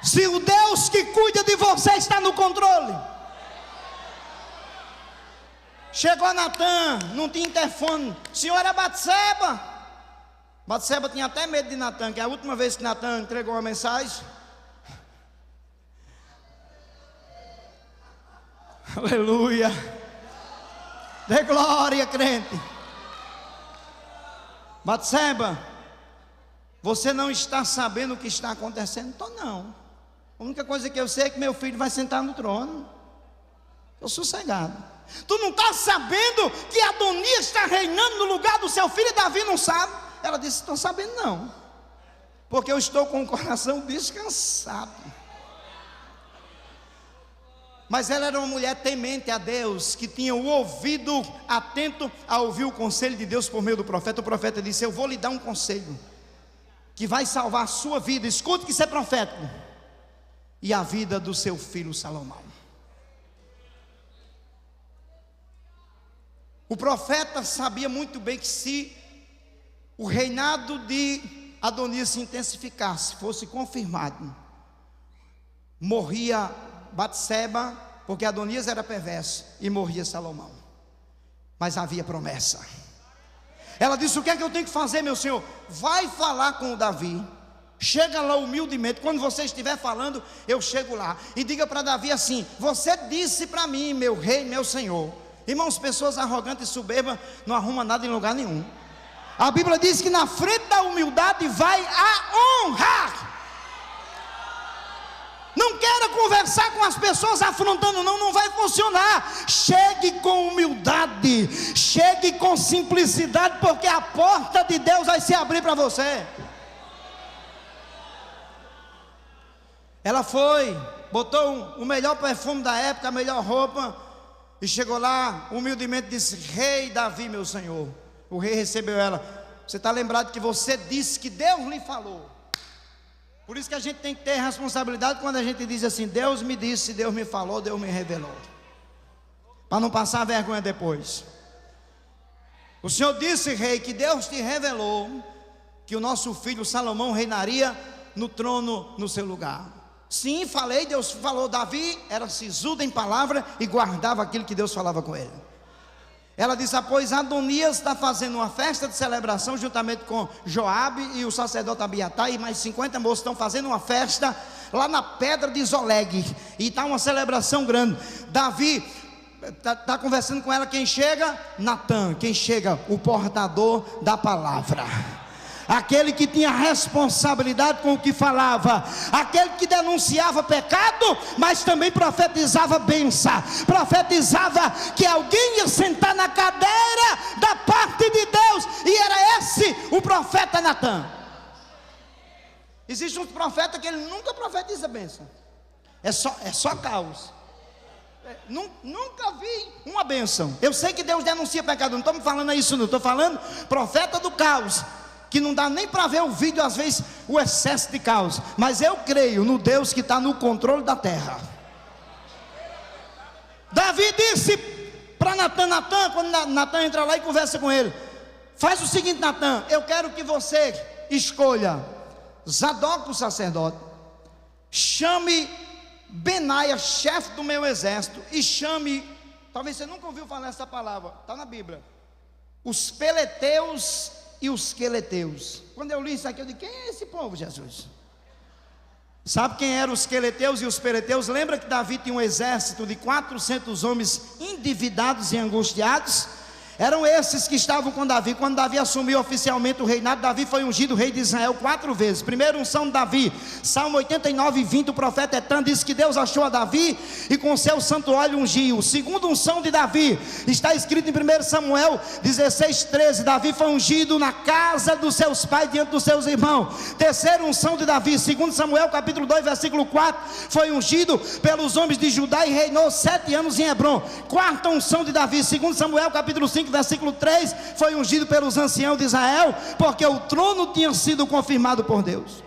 se o Deus que cuida de você está no controle? Chegou Natan, não tinha interfone. Senhora Batseba. Batseba tinha até medo de Natan, que é a última vez que Natan entregou uma mensagem. Aleluia. Dê glória, crente. Batseba, você não está sabendo o que está acontecendo? Então não. A única coisa que eu sei é que meu filho vai sentar no trono. Estou sossegado. Tu não está sabendo que Adonias está reinando no lugar do seu filho? Davi não sabe. Ela disse: estou sabendo não, porque eu estou com o coração descansado. Mas ela era uma mulher temente a Deus, que tinha o ouvido atento a ouvir o conselho de Deus por meio do profeta. O profeta disse: eu vou lhe dar um conselho que vai salvar a sua vida. Escute que isso é profético. E a vida do seu filho Salomão. O profeta sabia muito bem que se o reinado de Adonias se intensificasse, fosse confirmado, morria Batseba, porque Adonias era perverso, e morria Salomão. Mas havia promessa. Ela disse: o que é que eu tenho que fazer, meu senhor? Vai falar com o Davi, chega lá humildemente. Quando você estiver falando, eu chego lá. E diga para Davi assim: você disse para mim, meu rei, meu senhor. Irmãos, pessoas arrogantes e soberbas não arrumam nada em lugar nenhum. A Bíblia diz que na frente da humildade vai a honra. Não queira conversar com as pessoas afrontando, não vai funcionar. Chegue com humildade, chegue com simplicidade, porque a porta de Deus vai se abrir para você. Ela foi, botou o melhor perfume da época, a melhor roupa, e chegou lá, humildemente disse: rei Davi, meu senhor. O rei recebeu ela. Você está lembrado que você disse que Deus lhe falou? Por isso que a gente tem que ter responsabilidade quando a gente diz assim: Deus me disse, Deus me falou, Deus me revelou, para não passar vergonha depois. O Senhor disse, rei, que Deus te revelou que o nosso filho Salomão reinaria no trono no seu lugar. Sim, falei, Deus falou. Davi era sisudo em palavra e guardava aquilo que Deus falava com ele. Ela disse: pois Adonias está fazendo uma festa de celebração juntamente com Joabe e o sacerdote Abiatar, e mais 50 moços estão fazendo uma festa lá na pedra de Zoleg, e está uma celebração grande. Davi está conversando com ela. Quem chega? Natã. Quem chega? O portador da palavra, aquele que tinha responsabilidade com o que falava, aquele que denunciava pecado, mas também profetizava bênção, profetizava que alguém ia sentar na cadeira da parte de Deus, e era esse o profeta Natã. Existe um profeta que ele nunca profetiza bênção, é só caos. Nunca vi uma bênção. Eu sei que Deus denuncia pecado, não estou me falando isso, não estou falando profeta do caos, que não dá nem para ver o vídeo, às vezes, o excesso de caos. Mas eu creio no Deus que está no controle da terra. Davi disse para Natã, quando Natã entra lá e conversa com ele: faz o seguinte, Natã, eu quero que você escolha Zadok, o sacerdote, chame Benaia, chefe do meu exército, e chame, talvez você nunca ouviu falar essa palavra, está na Bíblia, os peleteus e os queleteus. Quando eu li isso aqui, eu disse: quem é esse povo, Jesus? Sabe quem eram os queleteus e os peleteus? Lembra que Davi tinha um exército de 400 homens endividados e angustiados? Eram esses que estavam com Davi. Quando Davi assumiu oficialmente o reinado, Davi foi ungido rei de Israel 4 vezes. Primeiro unção de Davi, Salmo 89:20, o profeta Etan disse que Deus achou a Davi e com seu santo óleo ungiu. Segundo unção de Davi, está escrito em 1 Samuel 16:13, Davi foi ungido na casa dos seus pais, diante dos seus irmãos. Terceira unção de Davi, 2 Samuel capítulo 2 versículo 4, foi ungido pelos homens de Judá e reinou 7 anos em Hebrom. Quarta unção de Davi, 2 Samuel capítulo 5 versículo 3, foi ungido pelos anciãos de Israel, porque o trono tinha sido confirmado por Deus.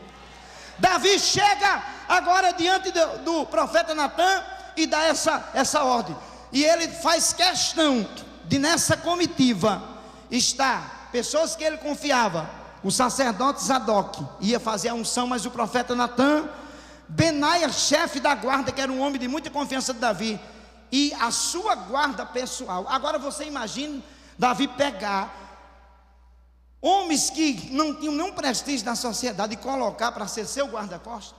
Davi chega agora diante do profeta Natã e dá essa ordem, e ele faz questão de, nessa comitiva, estar pessoas que ele confiava. O sacerdote Zadok ia fazer a unção, mas o profeta Natã, Benaia, chefe da guarda, que era um homem de muita confiança de Davi, e a sua guarda pessoal. Agora você imagina Davi pegar homens que não tinham nenhum prestígio na sociedade e colocar para ser seu guarda-costas.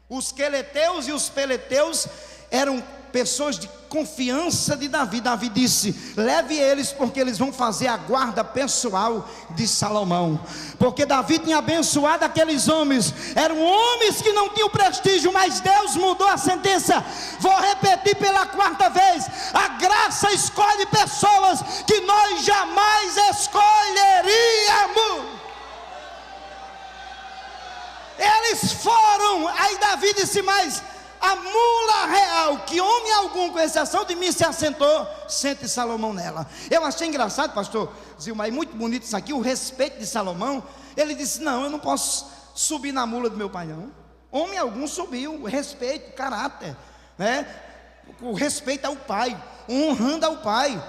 Os queleteus e os peleteus eram pessoas de confiança de Davi. Davi disse: leve eles, porque eles vão fazer a guarda pessoal de Salomão. Porque Davi tinha abençoado aqueles homens. Eram homens que não tinham prestígio, mas Deus mudou a sentença. Vou repetir pela 4ª vez: a graça escolhe pessoas que nós jamais escolheríamos. Eles foram. Aí Davi disse: mas a mula real, que homem algum, com exceção de mim, se assentou, sente Salomão nela. Eu achei engraçado, pastor Zilmar, muito bonito isso aqui, o respeito de Salomão. Ele disse: não, eu não posso subir na mula do meu pai, não. Homem algum subiu, respeito, caráter, né? O respeito ao pai, honrando ao pai.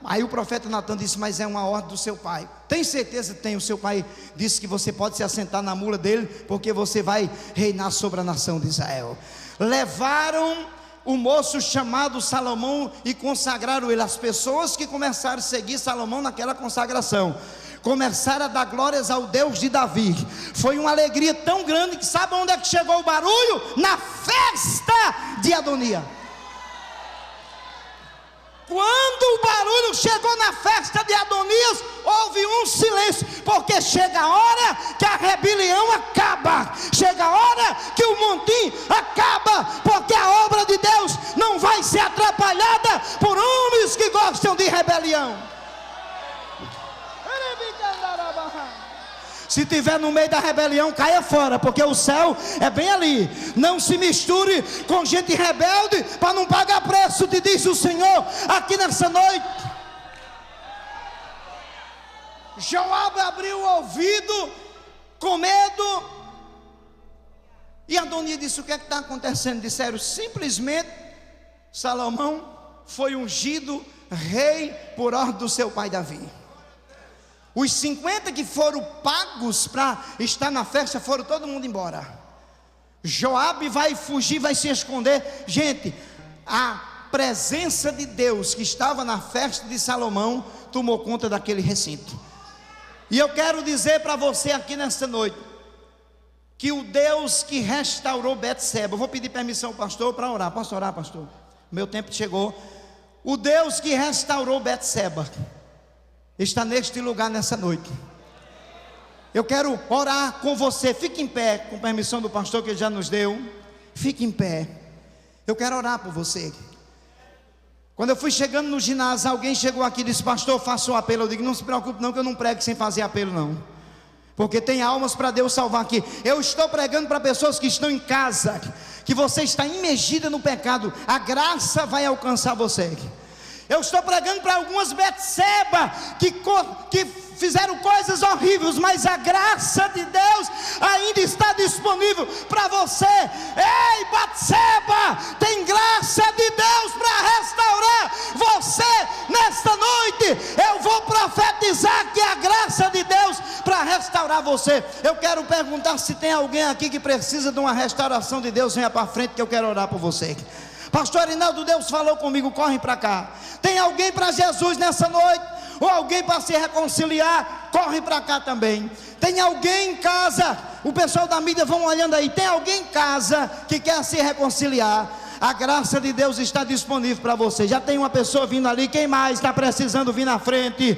Aí o profeta Natã disse: mas é uma ordem do seu pai. Tem certeza que tem? O seu pai disse que você pode se assentar na mula dele, porque você vai reinar sobre a nação de Israel. Levaram o moço chamado Salomão e consagraram ele. As pessoas que começaram a seguir Salomão naquela consagração começaram a dar glórias ao Deus de Davi. Foi uma alegria tão grande que sabe onde é que chegou o barulho? Na festa de Adonias. Quando o barulho chegou na festa de Adonias, houve um silêncio, porque chega a hora que a rebelião acaba, chega a hora que o montim acaba, porque a obra de Deus não vai ser atrapalhada por homens que gostam de rebelião. Se tiver no meio da rebelião, caia fora, porque o céu é bem ali. Não se misture com gente rebelde para não pagar preço, te diz o Senhor aqui nessa noite. Joabe abriu o ouvido com medo, e Adonias disse: o que é que está acontecendo? Disseram: simplesmente Salomão foi ungido rei por ordem do seu pai Davi. Os 50 que foram pagos para estar na festa foram todo mundo embora. Joabe vai fugir, vai se esconder. Gente, a presença de Deus que estava na festa de Salomão tomou conta daquele recinto. E eu quero dizer para você aqui nesta noite que o Deus que restaurou Betseba, eu vou pedir permissão ao pastor para orar. Posso orar, pastor? Meu tempo chegou. O Deus que restaurou Betseba está neste lugar nessa noite. Eu quero orar com você. Fique em pé, com permissão do pastor que ele já nos deu. Fique em pé. Eu quero orar por você. Quando eu fui chegando no ginásio, alguém chegou aqui e disse: pastor, faça o apelo. Eu digo: não se preocupe não, que eu não prego sem fazer apelo não, porque tem almas para Deus salvar aqui. Eu estou pregando para pessoas que estão em casa, que você está imergida no pecado. A graça vai alcançar você. Eu estou pregando para algumas Betseba que fizeram coisas horríveis, mas a graça de Deus ainda está disponível para você. Ei, Betseba, tem graça de Deus para restaurar você nesta noite. Eu vou profetizar que a graça de Deus para restaurar você. Eu quero perguntar se tem alguém aqui que precisa de uma restauração de Deus. Venha para frente que eu quero orar por você. Pastor Arinaldo, Deus falou comigo, corre para cá. Tem alguém para Jesus nessa noite? Ou alguém para se reconciliar? Corre para cá também. Tem alguém em casa? O pessoal da mídia vão olhando aí. Tem alguém em casa que quer se reconciliar? A graça de Deus está disponível para você. Já tem uma pessoa vindo ali. Quem mais está precisando vir na frente?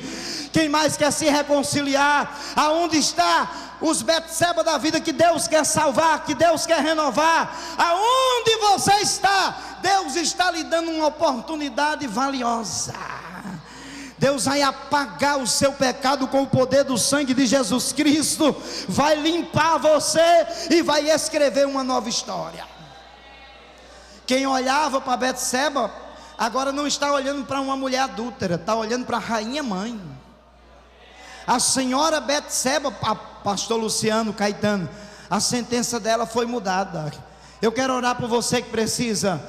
Quem mais quer se reconciliar? Aonde está os Betseba da vida que Deus quer salvar, que Deus quer renovar? Aonde você está? Deus está lhe dando uma oportunidade valiosa. Deus vai apagar o seu pecado com o poder do sangue de Jesus Cristo. Vai limpar você e vai escrever uma nova história. Quem olhava para Betseba, agora não está olhando para uma mulher adúltera, está olhando para a rainha mãe. A senhora Betseba, a pastor Luciano Caetano, a sentença dela foi mudada. Eu quero orar por você que precisa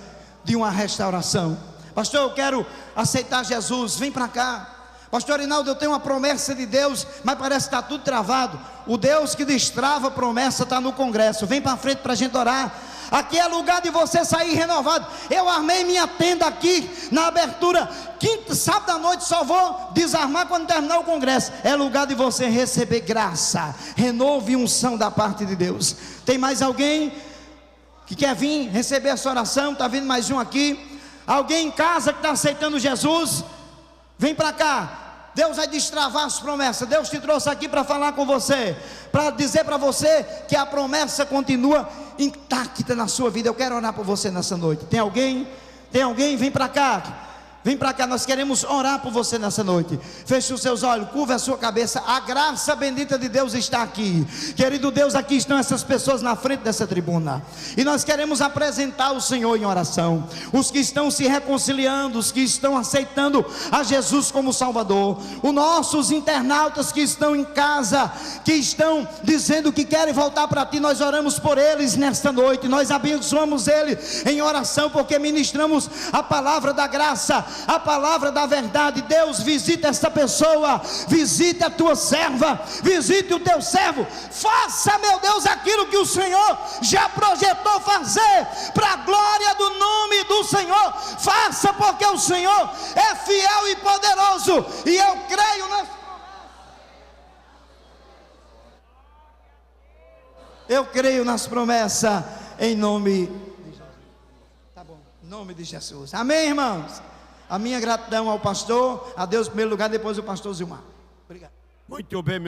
de uma restauração. Pastor, eu quero aceitar Jesus, vem para cá. Pastor Arinaldo, eu tenho uma promessa de Deus, mas parece que está tudo travado. O Deus que destrava a promessa está no congresso. Vem para frente para a gente orar. Aqui é lugar de você sair renovado. Eu armei minha tenda aqui na abertura. Quinta, sábado à noite, só vou desarmar quando terminar o congresso. É lugar de você receber graça, renovo e unção da parte de Deus. Tem mais alguém que quer vir receber essa oração? Está vindo mais um aqui. Alguém em casa que está aceitando Jesus? Vem para cá. Deus vai destravar as promessas. Deus te trouxe aqui para falar com você, para dizer para você que a promessa continua intacta na sua vida. Eu quero orar por você nessa noite. Tem alguém? Tem alguém? Vem para cá. Vem para cá, nós queremos orar por você nessa noite. Feche os seus olhos, curva a sua cabeça. A graça bendita de Deus está aqui. Querido Deus, aqui estão essas pessoas na frente dessa tribuna, e nós queremos apresentar o Senhor em oração. Os que estão se reconciliando, os que estão aceitando a Jesus como Salvador, os nossos internautas que estão em casa, que estão dizendo que querem voltar para Ti, nós oramos por eles nesta noite. Nós abençoamos eles em oração, porque ministramos a palavra da graça, a palavra da verdade. Deus, visita esta pessoa, visita a tua serva, visite o teu servo. Faça, meu Deus, aquilo que o Senhor já projetou fazer, para a glória do nome do Senhor. Faça, porque o Senhor é fiel e poderoso, e eu creio nas promessas. Eu creio nas promessas em nome de Jesus. Tá bom, em nome de Jesus. Amém, irmãos? A minha gratidão ao pastor, a Deus em primeiro lugar, depois o pastor Zilmar. Obrigado. Muito bem,